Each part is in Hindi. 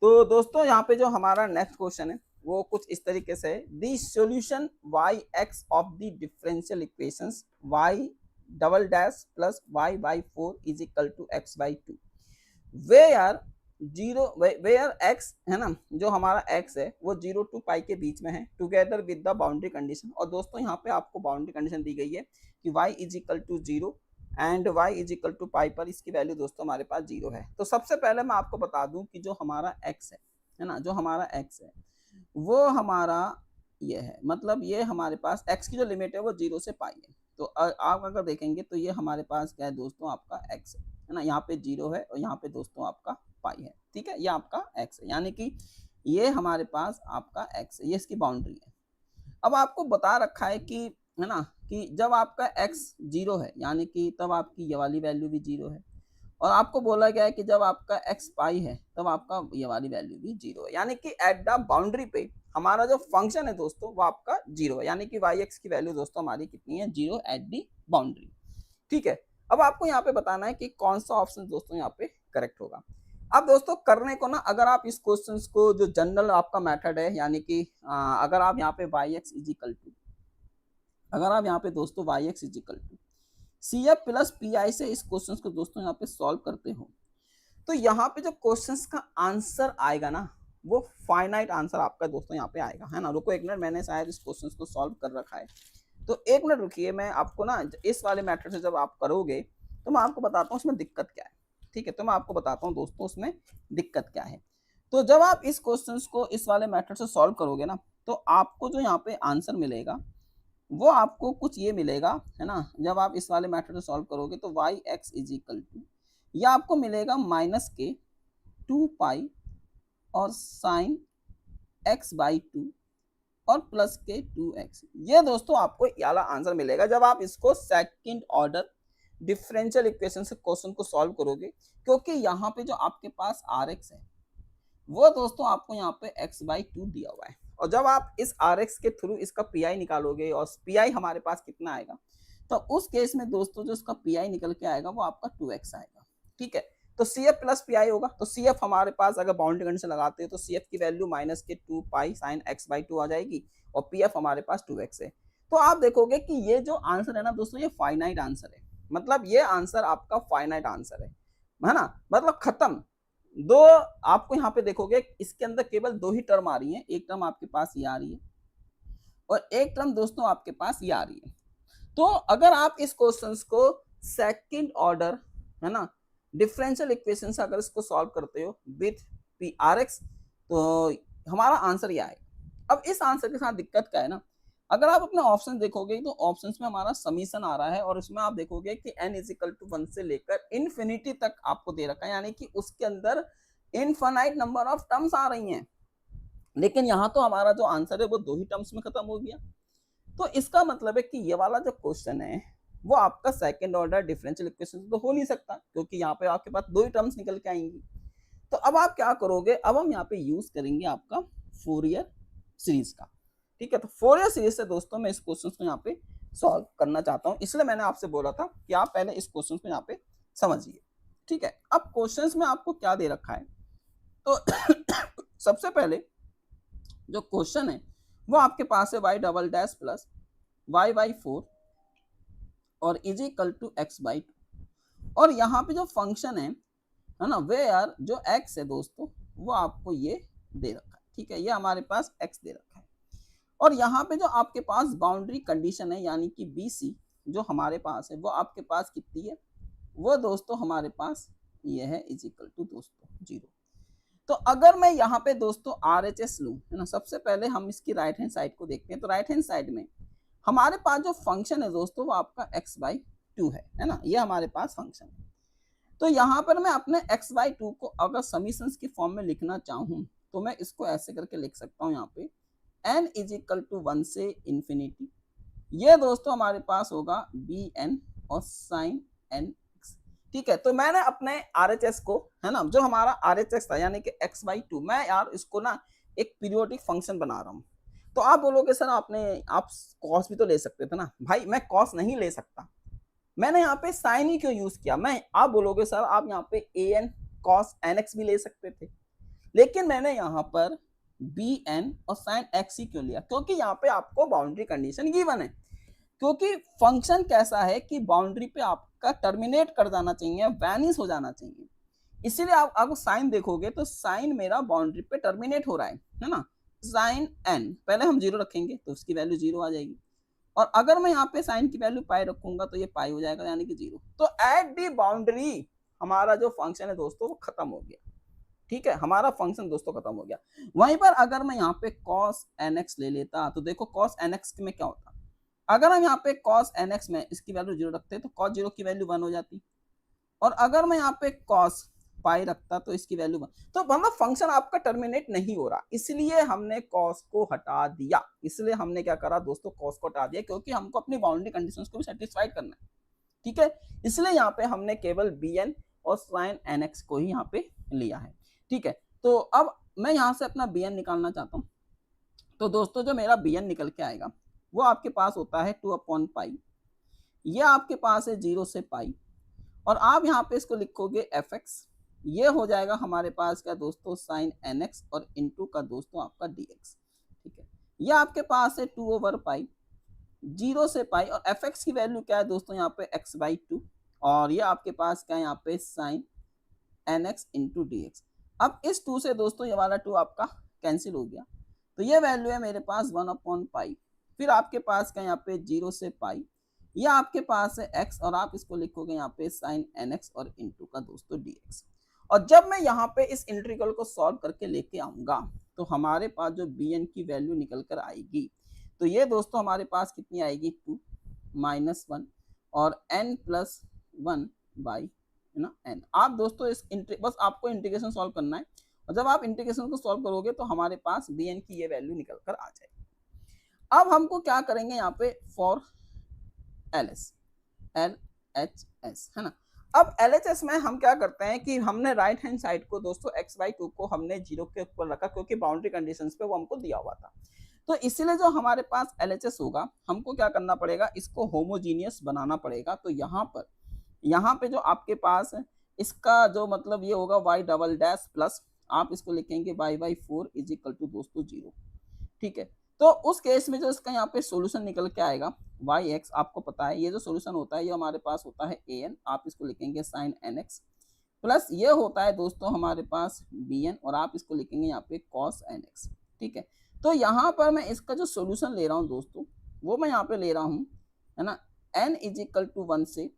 तो दोस्तों यहाँ पे जो हमारा नेक्स्ट क्वेश्चन है वो कुछ इस तरीके से है, the solution y x of the differential equations y double dash plus y by four is equal to x by two where zero where x है ना, जो हमारा एक्स है वो 0 टू पाई के बीच में है together with the boundary condition. और दोस्तों यहाँ पे आपको बाउंड्री कंडीशन दी गई है कि y is equal to zero and y is equal to pi पर इसकी वैल्यू दोस्तों हमारे पास जीरो है। तो सबसे पहले मैं आपको बता दूं कि जो हमारा x है ना, जो हमारा x है वो हमारा ये है, मतलब ये हमारे पास x की जो लिमिट है वो 0 से पाई है। तो आप अगर देखेंगे तो ये हमारे पास क्या है दोस्तों, आपका x है ना, यहाँ पे 0 है और यहाँ पे दोस्तों आपका पाई है। ठीक है, ये आपका x है, यानी कि ये हमारे पास आपका x है, ये इसकी बाउंड्री है। अब आपको बता रखा है कि है ना कि जब आपका x 0 है यानी कि तब आपकी ये वाली वैल्यू भी 0 है, और आपको बोला गया है कि जब आपका x पाई है तब आपका ये वाली वैल्यू भी 0 है, यानी कि एट द बाउंड्री पे हमारा जो फंक्शन है दोस्तों वो आपका 0 है, यानी कि y(x) की वैल्यू दोस्तों हमारी कितनी है, 0 एट दी बाउंड्री। ठीक है, अब आपको यहाँ पे बताना है कि कौन सा ऑप्शन दोस्तों यहाँ पे करेक्ट होगा। अब दोस्तों करने को ना, अगर आप इस क्वेश्चन को जो जनरल आपका मेथड है, यानी कि अगर आप यहाँ पे y(x) इज इक्वल टू, अगर आप यहाँ पे दोस्तों y(x) is equal to CF plus PI से इस क्वेश्चन को दोस्तों यहाँ पे सॉल्व करते हो, तो यहाँ पे जो क्वेश्चन का आंसर आएगा ना वो फाइनाइट आंसर आपका दोस्तों यहाँ पे आएगा, है ना। रुको एक मिनट, मैंने शायद इस क्वेश्चन को सॉल्व कर रखा है, तो एक मिनट रुकिए, मैं आपको ना इस वाले मेथड से जब आप करोगे तो मैं आपको बताता हूँ उसमें दिक्कत क्या है। ठीक है, तो मैं आपको बताता हूँ दोस्तों उसमें दिक्कत क्या है। तो जब आप इस क्वेश्चन को इस वाले मेथड से सॉल्व करोगे ना, तो आपको जो यहाँ पे आंसर मिलेगा वो आपको कुछ ये मिलेगा, है ना। जब आप इस वाले मेथड से सॉल्व करोगे तो y(x) इज इक्वल टू ये आपको मिलेगा -के 2 पाई और साइन x बाई 2 और प्लस के 2x। ये दोस्तों आपको ये वाला आंसर मिलेगा जब आप इसको सेकंड ऑर्डर डिफरेंशियल इक्वेशन से क्वेश्चन को सॉल्व करोगे, क्योंकि यहाँ पे जो आपके पास Rx है वो दोस्तों आपको यहाँ पे x बाई 2 दिया हुआ है, और जब आप इस Rx के थ्रू इसका PI निकालोगे और PI हमारे पास कितना आएगा, तो उस केस में दोस्तों जो इसका PI निकल के आएगा वो आपका 2x आएगा। ठीक है, तो CF प्लस PI होगा, तो CF हमारे पास अगर बाउंड्री कंडीशन लगाते हैं तो CF की वैल्यू के 2 पाई साइन x बाई 2 आ जाएगी, और PF हमारे पास 2x है। तो आप देखोगे कि ये जो आंसर है ना दोस्तों, ये फाइनाइट आंसर है, मतलब ये आंसर आपका फाइनाइट आंसर है ना, मतलब खत्म। दो आपको यहाँ पे देखोगे इसके अंदर केवल 2 ही टर्म आ रही है, एक टर्म आपके पास ये आ रही है और एक टर्म दोस्तों आपके पास ये आ रही है। तो अगर आप इस क्वेश्चन को सेकंड ऑर्डर, है ना, डिफरेंशियल इक्वेशन से अगर इसको सॉल्व करते हो विथ Rx, तो हमारा आंसर ये आएगा। अब इस आंसर के साथ दिक्कत क्या है ना, अगर आप अपने ऑप्शन देखोगे तो ऑप्शंस में हमारा समीशन आ रहा है, और इसमें आप देखोगे कि n इज इक्वल टू 1 से लेकर इन्फिनिटी तक आपको दे रखा है, यानी कि उसके अंदर इनफाइनाइट नंबर ऑफ टर्म्स आ रही हैं। लेकिन यहाँ तो हमारा जो आंसर है वो 2 ही टर्म्स में खत्म हो गया। तो इसका मतलब है कि ये वाला जो क्वेश्चन है वो आपका सेकंड ऑर्डर डिफरेंशियल इक्वेशन तो हो नहीं सकता, क्योंकि यहाँ पे आपके पास 2 ही टर्म्स निकल के आएंगी। तो अब आप क्या करोगे, अब हम यहाँ पे यूज करेंगे आपका फोरियर सीरीज का। ठीक है, तो फोरियर सीरीज से दोस्तों मैं इस क्वेश्चन को यहाँ पे सॉल्व करना चाहता हूँ, इसलिए मैंने आपसे बोला था कि आप पहले इस क्वेश्चन को यहाँ पे समझिए। ठीक है, अब क्वेश्चन में आपको क्या दे रखा है, तो सबसे पहले जो क्वेश्चन है वो आपके पास है y double dash plus y by 4 और is equal to x by 2, और यहाँ पे जो फंक्शन है ना वे यार जो x है दोस्तों वो आपको ये दे रखा है। ठीक है, ये हमारे पास x दे रखा है, और यहाँ पे जो आपके पास बाउंड्री कंडीशन है यानी कि BC जो हमारे पास है वो आपके पास कितनी है, वो दोस्तों हमारे पास ये है इज इक्वल टू दोस्तों 0। तो अगर मैं यहाँ पे दोस्तों RHS लूँ, है ना, सबसे पहले हम इसकी राइट हैंड साइड को देखते हैं। तो राइट हैंड साइड में हमारे पास जो फंक्शन है दोस्तों वो आपका x बाई 2 है ना, ये हमारे पास फंक्शन है। तो यहाँ पर मैं अपने x बाई 2 को अगर समीशंस की फॉर्म में लिखना चाहूँ तो मैं इसको ऐसे करके लिख सकता हूँ, यहाँ पे n इज इक्वल टू 1 से इन्फिनिटी, ये दोस्तों हमारे पास होगा bn और साइन n। ठीक है, तो मैंने अपने RHS को, है ना, जो हमारा RHS था यानी कि x बाई 2, मैं यार इसको ना एक पीरियोडिक फंक्शन बना रहा हूँ। तो आप बोलोगे सर आप कॉस भी तो ले सकते थे ना। भाई मैं कॉस नहीं ले सकता, मैंने यहाँ पे साइन ही क्यों यूज किया। मैं आप बोलोगे सर आप यहाँ पे an cos nx भी ले सकते थे, लेकिन मैंने यहाँ पर बी एन और साइन एक्स ही क्यों लिया, क्योंकि यहाँ पे आपको बाउंड्री कंडीशन गिवन है, क्योंकि फंक्शन कैसा है कि बाउंड्री पे आपका टर्मिनेट कर जाना चाहिए, वैनिश हो जाना चाहिए, इसीलिए आप अगर साइन देखोगे तो साइन मेरा बाउंड्री पे टर्मिनेट हो रहा है ना, साइन एन पहले हम जीरो रखेंगे तो उसकी वैल्यू जीरो आ जाएगी, और अगर मैं यहाँ पे साइन की वैल्यू पाई रखूंगा तो ये पाई हो जाएगा यानी कि जीरो। तो एट दी बाउंड्री हमारा जो फंक्शन है दोस्तों वो खत्म हो गया, ठीक है, हमारा फंक्शन दोस्तों खत्म हो गया। वहीं पर अगर मैं यहाँ पे cos nx ले लेता तो देखो cos nx में क्या होता, अगर हम यहाँ पे cos nx में इसकी वैल्यू जीरो रखते तो cos जीरो की वैल्यू 1 हो जाती, और अगर मैं यहाँ पे cos पाई रखता तो इसकी वैल्यू 1, तो मतलब फंक्शन आपका टर्मिनेट नहीं हो रहा, इसलिए हमने cos को हटा दिया, इसलिए हमने क्या करा दोस्तों cos को हटा दिया, क्योंकि हमको अपनी बाउंड्री कंडीशंस को भी सेटिस्फाइड करना है, ठीक है, इसलिए यहाँ पे हमने केवल bn और sin nx को ही यहाँ पे लिया है, ठीक है। तो अब मैं यहाँ से अपना bn निकालना चाहता हूँ, तो दोस्तों जो मेरा bn निकल के आएगा वो आपके पास होता है 2/पाई, ये आपके पास है 0 से पाई, और आप यहाँ पे इसको लिखोगे fx, ये हो जाएगा हमारे पास क्या दोस्तों sin nx और इनटू का दोस्तों आपका dx, ठीक है, ये आपके पास है 2/पाई 0 से पाई, और fx की वैल्यू क्या है दोस्तों यहाँ पे x/2, और ये आपके पास क्या है यहाँ पे sin nx इंटू dx। अब इस 2 से दोस्तों ये वाला 2 आपका कैंसिल हो गया, तो ये वैल्यू है मेरे पास 1/पाई, फिर आपके पास क्या यहाँ पे 0 से पाई, ये आपके पास है x, और आप इसको लिखोगे यहाँ पे sin nx और इंटू का दोस्तों dx। और जब मैं यहाँ पे इस इंटीग्रल को सॉल्व करके लेके आऊंगा तो हमारे पास जो bn की वैल्यू निकल कर आएगी, तो ये दोस्तों हमारे पास कितनी आएगी 2 - 1 और n+1 बाई ना n। आप दोस्तों इस बस आपको इंटीग्रेशन सॉल्व करना है, और जब आप इंटीग्रेशन को सॉल्व करोगे तो हमारे पास bn की ये वैल्यू निकल कर आ जाएगी। अब हमको क्या करेंगे यहाँ पे फॉर LHS है ना, अब LHS में हम क्या करते हैं कि हमने राइट हैंड साइड को दोस्तों x/2 को हमने 0 के ऊपर रखा, क्योंकि बाउंड्री कंडीशंस पे वो हमको दिया हुआ था, तो इसीलिए जो हमारे पास LHS होगा हमको क्या करना पड़ेगा, इसको होमोजीनियस बनाना पड़ेगा। तो यहाँ पे जो आपके पास है इसका जो मतलब ये होगा y" प्लस आप इसको लिखेंगे y/4 इज इक्वल टू दोस्तों 0, ठीक है। तो उस केस में जो इसका यहाँ पे सॉल्यूशन निकल के आएगा yx, आपको पता है ये जो सॉल्यूशन होता है ये हमारे पास होता है an, आप इसको लिखेंगे sin nx, प्लस ये होता है दोस्तों हमारे पास bn, और आप इसको लिखेंगे यहाँ पे cos nx, ठीक है। तो यहाँ पर मैं इसका जो सॉल्यूशन ले रहा हूँ दोस्तों वो मैं यहाँ पे ले रहा हूँ है ना, n इज इक्वल टू 1 से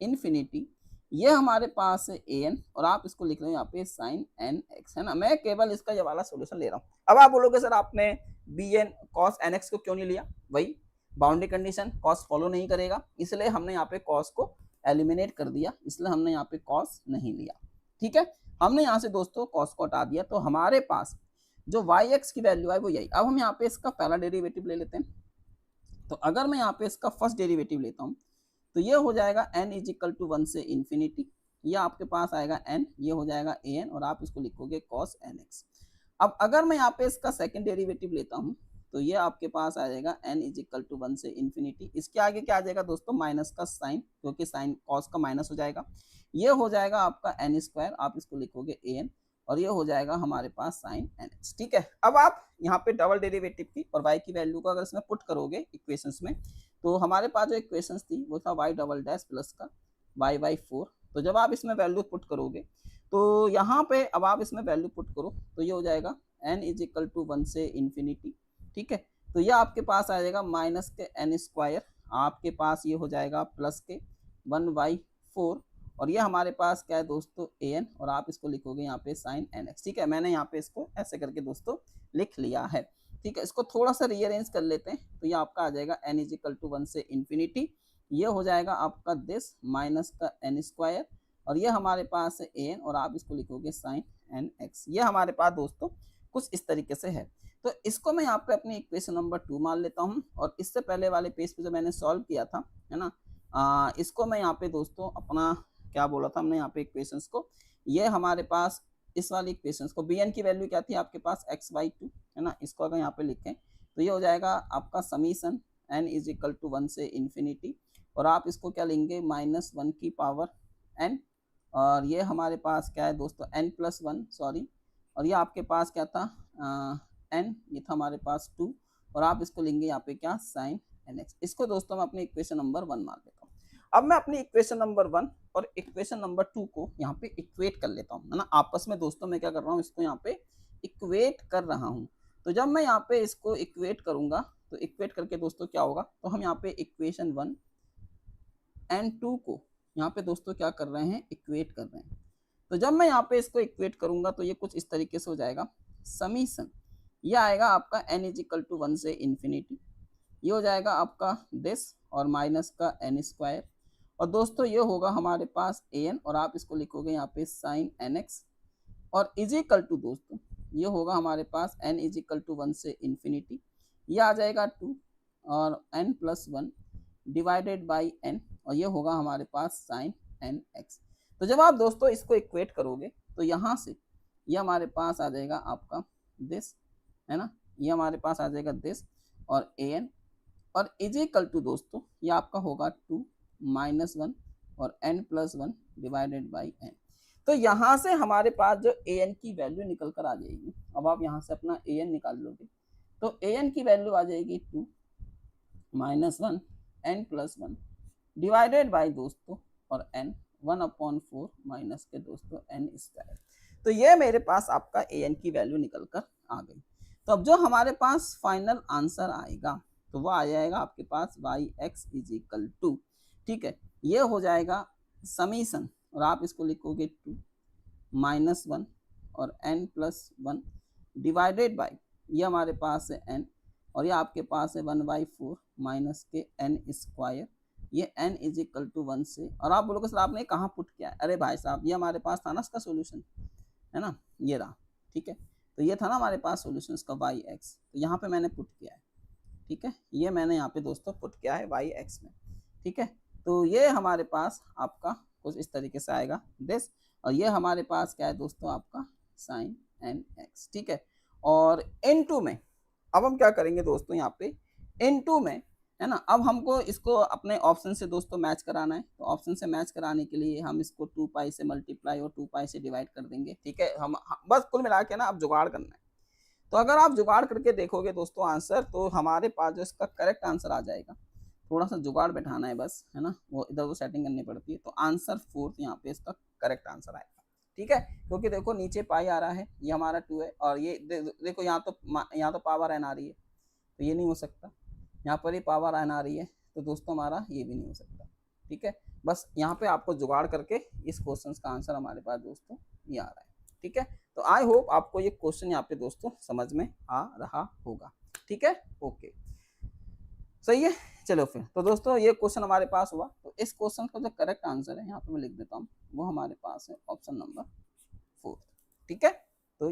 इन्फिनिटी, ये हमारे पास है an, और आप इसको लिख रहे हो यहाँ पे sin nx है ना, मैं केवल इसका ये वाला सॉल्यूशन ले रहा हूँ। अब आप बोलोगे सर आपने bn cos nx को क्यों नहीं लिया, वही बाउंड्री कंडीशन cos फॉलो नहीं करेगा, इसलिए हमने यहाँ पे cos को एलिमिनेट कर दिया, इसलिए हमने यहाँ पे cos नहीं लिया, ठीक है। हमने यहाँ से दोस्तों cos को हटा दिया, तो हमारे पास जो yx की वैल्यू है वो यही। अब हम यहाँ पे इसका पहला डेरिवेटिव ले लेते हैं, तो अगर मैं यहाँ पे इसका फर्स्ट डेरिवेटिव लेता हूँ तो ये हो जाएगा n इज इक्वल टू 1 से इन्फिनिटी, ये आपके पास आएगा n, ये हो जाएगा an, और आप इसको लिखोगे cos nx। अब अगर मैं यहाँ पे इसका सेकंड डेरिवेटिव लेता हूँ तो ये आपके पास आ जाएगा n इज इक्वल टू 1 से इन्फिनिटी, इसके आगे क्या आ जाएगा दोस्तों माइनस का साइन, क्योंकि साइन cos का माइनस हो जाएगा, ये हो जाएगा आपका n², आप इसको लिखोगे an, और ये हो जाएगा हमारे पास sin nx, ठीक है। अब आप यहाँ पे डबल डेरिवेटिव की और y की वैल्यू को अगर इसमें पुट करोगे इक्वेशंस में, तो हमारे पास जो इक्वेशंस थी वो था y" प्लस का y/4, तो जब आप इसमें वैल्यू पुट करोगे तो यहाँ पे अब आप इसमें वैल्यू पुट करो तो ये हो जाएगा n इज इक्वल टू 1 से इन्फिनिटी, ठीक है। तो ये आपके पास आ जाएगा माइनस के n², आपके पास ये हो जाएगा प्लस के 1/4, और ये हमारे पास क्या है दोस्तों an, और आप इसको लिखोगे यहाँ पे sin nx, ठीक है। मैंने यहाँ पे इसको ऐसे करके दोस्तों लिख लिया है, ठीक है। इसको थोड़ा सा रीअरेंज कर लेते हैं, तो ये आपका आ जाएगा n इज इक्वल टू 1 से इन्फिनिटी, ये हो जाएगा आपका दिस माइनस का n², और ये हमारे पास है an, और आप इसको लिखोगे sin nx। ये हमारे पास दोस्तों कुछ इस तरीके से है। तो इसको मैं यहाँ पे अपनी इक्वेशन नंबर 2 मान लेता हूँ, और इससे पहले वाले पेज पे जो मैंने सॉल्व किया था है ना, इसको मैं यहाँ पे दोस्तों अपना क्या बोला था हमने यहाँ पे इक्वेशंस को, ये हमारे पास इस वाली इक्वेशंस को bn की वैल्यू क्या थी आपके पास x/2 है ना, इसको अगर यहाँ पे लिखें तो ये हो जाएगा आपका summation n is equal to 1 से इन्फिनिटी, और आप इसको क्या लेंगे -1 की पावर n, और ये हमारे पास क्या है दोस्तों n+1 सॉरी और ये आपके पास क्या था n, ये था हमारे पास 2, और आप इसको लेंगे यहाँ पे क्या sin nx। इसको दोस्तों मैं अपनी इक्वेशन नंबर 1 मान लेता हूँ। अब मैं अपनी इक्वेशन नंबर 1 और इक्वेशन नंबर 2 को यहाँ पे इक्वेट कर लेता हूँ, है ना। आपस में दोस्तों मैं क्या कर रहा हूँ, इसको यहाँ पे इक्वेट कर रहा हूँ। तो जब मैं यहाँ पे इसको इक्वेट करूंगा तो इक्वेट करके दोस्तों क्या होगा, तो हम यहाँ पे इक्वेशन 1 एंड 2 को यहाँ पे दोस्तों क्या कर रहे हैं, इक्वेट कर रहे हैं। तो जब मैं यहाँ पे इसको इक्वेट करूंगा तो ये कुछ इस तरीके से हो जाएगा, समीशन ये आएगा आपका n इज इक्वल टू 1 से इन्फिनिटी, ये हो जाएगा आपका दिस और माइनस का n स्क्वायर, और दोस्तों ये होगा हमारे पास an, और आप इसको लिखोगे यहाँ पे साइन nx, और इज इक्वल टू दोस्तों ये होगा हमारे पास n इज इक्वल टू 1 से इन्फिनिटी, ये आ जाएगा 2 और n plus 1 divided by n, और ये होगा हमारे पास साइन nx। तो जब आप दोस्तों इसको इक्वेट करोगे तो यहाँ से ये हमारे पास आ जाएगा आपका दिस, है ना, ये हमारे पास आ जाएगा दिस और an, और इज इक्वल टू दोस्तों ये आपका होगा 2 माइनस 1 और n plus 1 divided by n। तो यहाँ से हमारे पास जो an की वैल्यू निकल कर आ जाएगी, अब आप यहाँ से अपना an निकाल लोगे तो an की वैल्यू आ जाएगी 2 minus 1 n plus 1 divided by दोस्तों और n 1/4 माइनस के दोस्तों n स्क्वायर। तो ये मेरे पास आपका an की वैल्यू निकल कर आ गई। तो अब जो हमारे पास फाइनल आंसर आएगा तो वो आ जाएगा आपके पास yx इज इक्वल टू, ठीक है, ये हो जाएगा समीशन, और आप इसको लिखोगे 2 माइनस 1 और n प्लस 1 डिवाइडेड बाई ये हमारे पास है n, और ये आपके पास है 1/4 माइनस के n स्क्वायर, ये n इज इक्वल टू 1 से। और आप बोलोगे सर आपने कहाँ पुट किया है, अरे भाई साहब ये हमारे पास था ना इसका सोल्यूशन, है ना, ये रहा, ठीक है। तो ये था ना हमारे पास सोल्यूशन इसका yx, तो यहाँ पे मैंने पुट किया है, ठीक है, ये मैंने यहाँ पे दोस्तों पुट किया है yx में, ठीक है। तो ये हमारे पास आपका कुछ इस तरीके से आएगा दिस, और ये हमारे पास क्या है दोस्तों आपका साइन nx, ठीक है। और n2 में अब हम क्या करेंगे दोस्तों, यहाँ पे n2 में, है ना, अब हमको इसको अपने ऑप्शन से दोस्तों मैच कराना है। तो ऑप्शन से मैच कराने के लिए हम इसको 2 पाई से मल्टीप्लाई और 2 पाई से डिवाइड कर देंगे, ठीक है। हम बस कुल मिला के ना अब जुगाड़ करना है। तो अगर आप जुगाड़ करके देखोगे दोस्तों आंसर, तो हमारे पास जो इसका करेक्ट आंसर आ जाएगा, थोड़ा सा जुगाड़ बैठाना है बस, है ना, वो इधर उधर सेटिंग करनी पड़ती है। तो आंसर 4 यहाँ पे इसका करेक्ट आंसर आएगा, ठीक है। क्योंकि देखो नीचे पाई आ रहा है, ये हमारा 2 है, और ये देखो यहाँ तो पावर एन आ रही है, तो ये नहीं हो सकता। यहाँ पर ही पावर एन आ रही है, तो दोस्तों हमारा ये भी नहीं हो सकता, ठीक है। बस यहाँ पे आपको जुगाड़ करके इस क्वेश्चन का आंसर हमारे पास दोस्तों ये आ रहा है, ठीक है। तो आई होप आपको ये क्वेश्चन यहाँ पे दोस्तों समझ में आ रहा होगा, ठीक है, ओके, सही है। चलो फिर तो दोस्तों ये क्वेश्चन हमारे पास हुआ। तो इस क्वेश्चन का जो करेक्ट आंसर है यहाँ पे मैं लिख देता हूँ, वो हमारे पास है ऑप्शन नंबर 4, ठीक है।